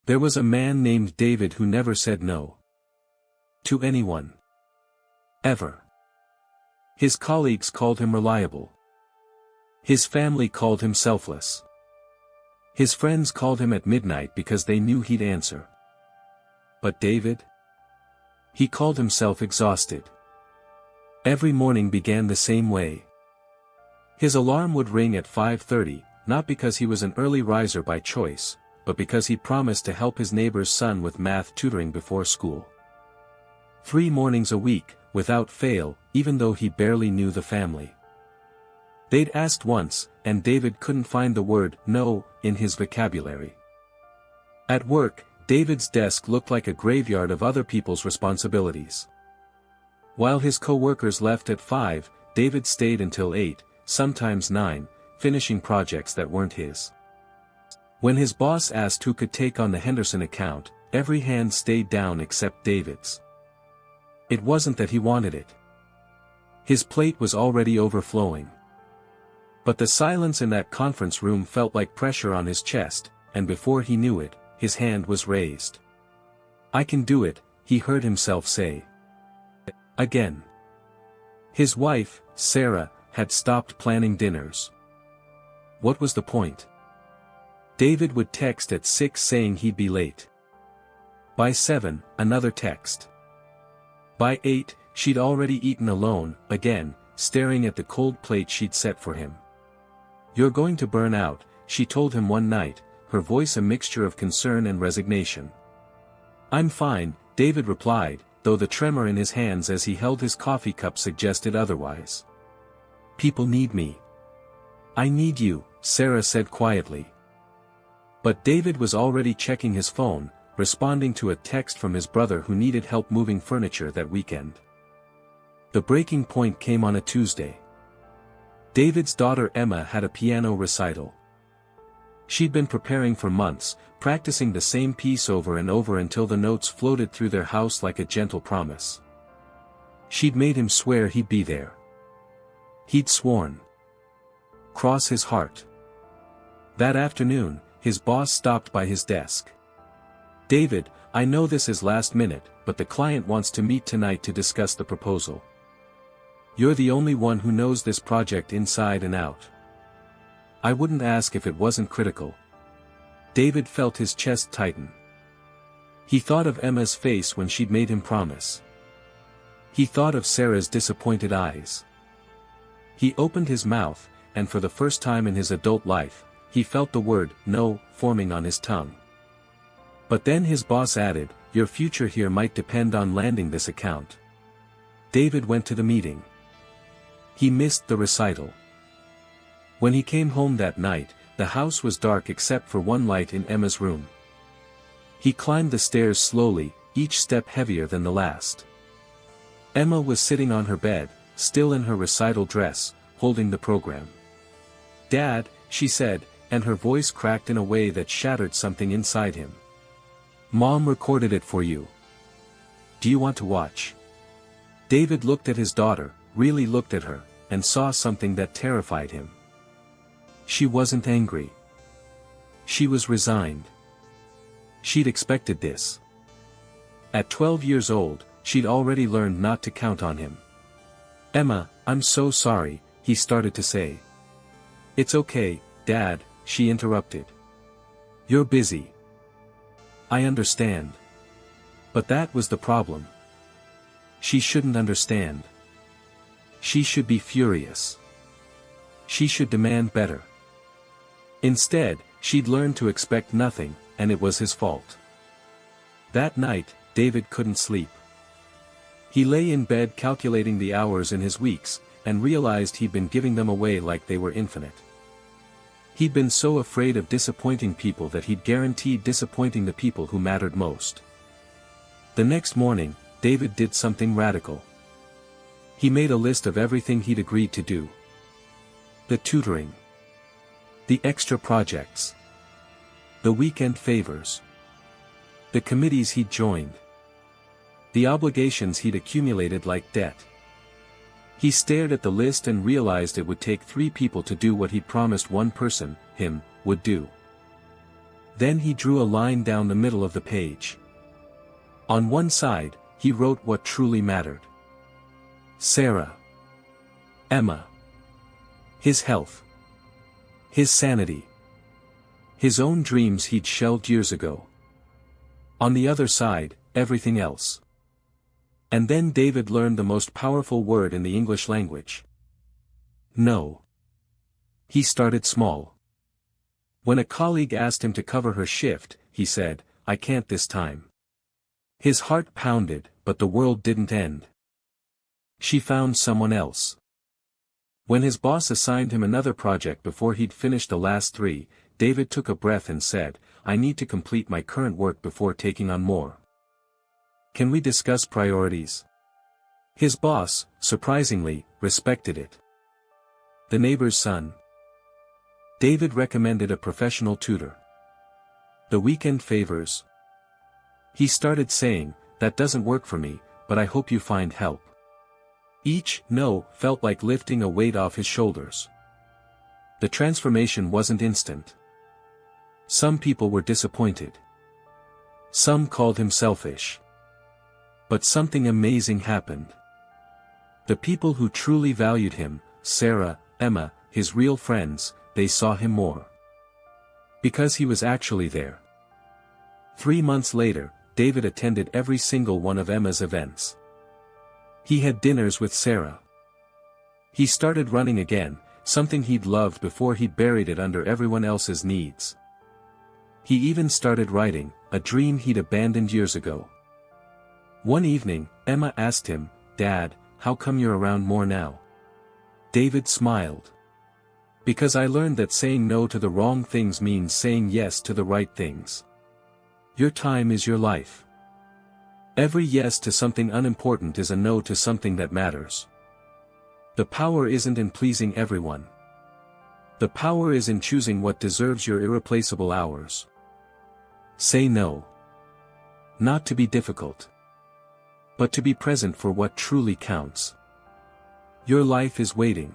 There was a man named David who never said no to anyone. Ever. His colleagues called him reliable. His family called him selfless. His friends called him at midnight because they knew he'd answer. But David? He called himself exhausted. Every morning began the same way. His alarm would ring at 5:30, not because he was an early riser by choice, but because he promised to help his neighbor's son with math tutoring before school. 3 mornings a week, without fail, even though he barely knew the family. They'd asked once, and David couldn't find the word no in his vocabulary. At work, David's desk looked like a graveyard of other people's responsibilities. While his co-workers left at 5, David stayed until 8, sometimes 9, finishing projects that weren't his. When his boss asked who could take on the Henderson account, every hand stayed down except David's. It wasn't that he wanted it. His plate was already overflowing. But the silence in that conference room felt like pressure on his chest, and before he knew it, his hand was raised. "I can do it," he heard himself say. Again. His wife, Sarah, had stopped planning dinners. What was the point? David would text at 6 saying he'd be late. By 7, another text. By 8, she'd already eaten alone, again, staring at the cold plate she'd set for him. "You're going to burn out," she told him one night, her voice a mixture of concern and resignation. "I'm fine," David replied, though the tremor in his hands as he held his coffee cup suggested otherwise. "People need me." "I need you," Sarah said quietly. But David was already checking his phone, responding to a text from his brother who needed help moving furniture that weekend. The breaking point came on a Tuesday. David's daughter Emma had a piano recital. She'd been preparing for months, practicing the same piece over and over until the notes floated through their house like a gentle promise. She'd made him swear he'd be there. He'd sworn. Cross his heart. That afternoon, his boss stopped by his desk. "David, I know this is last minute, but the client wants to meet tonight to discuss the proposal. You're the only one who knows this project inside and out. I wouldn't ask if it wasn't critical." David felt his chest tighten. He thought of Emma's face when she'd made him promise. He thought of Sarah's disappointed eyes. He opened his mouth, and for the first time in his adult life, he felt the word no forming on his tongue. But then his boss added, "Your future here might depend on landing this account." David went to the meeting. He missed the recital. When he came home that night, the house was dark except for one light in Emma's room. He climbed the stairs slowly, each step heavier than the last. Emma was sitting on her bed, still in her recital dress, holding the program. "Dad," she said, and her voice cracked in a way that shattered something inside him. "Mom recorded it for you. Do you want to watch?" David looked at his daughter, really looked at her, and saw something that terrified him. She wasn't angry. She was resigned. She'd expected this. At 12 years old, she'd already learned not to count on him. "Emma, I'm so sorry," he started to say. "It's okay, Dad," she interrupted. "You're busy. I understand." But that was the problem. She shouldn't understand. She should be furious. She should demand better. Instead, she'd learned to expect nothing, and it was his fault. That night, David couldn't sleep. He lay in bed calculating the hours in his weeks, and realized he'd been giving them away like they were infinite. He'd been so afraid of disappointing people that he'd guaranteed disappointing the people who mattered most. The next morning, David did something radical. He made a list of everything he'd agreed to do. The tutoring. The extra projects. The weekend favors. The committees he'd joined. The obligations he'd accumulated like debt. He stared at the list and realized it would take 3 people to do what he'd promised one person, him, would do. Then he drew a line down the middle of the page. On one side, he wrote what truly mattered. Sarah. Emma. His health. His sanity. His own dreams he'd shelved years ago. On the other side, everything else. And then David learned the most powerful word in the English language. No. He started small. When a colleague asked him to cover her shift, he said, "I can't this time." His heart pounded, but the world didn't end. She found someone else. When his boss assigned him another project before he'd finished the last 3, David took a breath and said, "I need to complete my current work before taking on more. Can we discuss priorities?" His boss, surprisingly, respected it. The neighbor's son. David recommended a professional tutor. The weekend favors. He started saying, "That doesn't work for me, but I hope you find help." Each "no" felt like lifting a weight off his shoulders. The transformation wasn't instant. Some people were disappointed. Some called him selfish. But something amazing happened. The people who truly valued him, Sarah, Emma, his real friends, they saw him more. Because he was actually there. 3 months later, David attended every single one of Emma's events. He had dinners with Sarah. He started running again, something he'd loved before he'd buried it under everyone else's needs. He even started writing, a dream he'd abandoned years ago. One evening, Emma asked him, "Dad, how come you're around more now?" David smiled. "Because I learned that saying no to the wrong things means saying yes to the right things. Your time is your life. Every yes to something unimportant is a no to something that matters. The power isn't in pleasing everyone. The power is in choosing what deserves your irreplaceable hours. Say no. Not to be difficult, but to be present for what truly counts. Your life is waiting.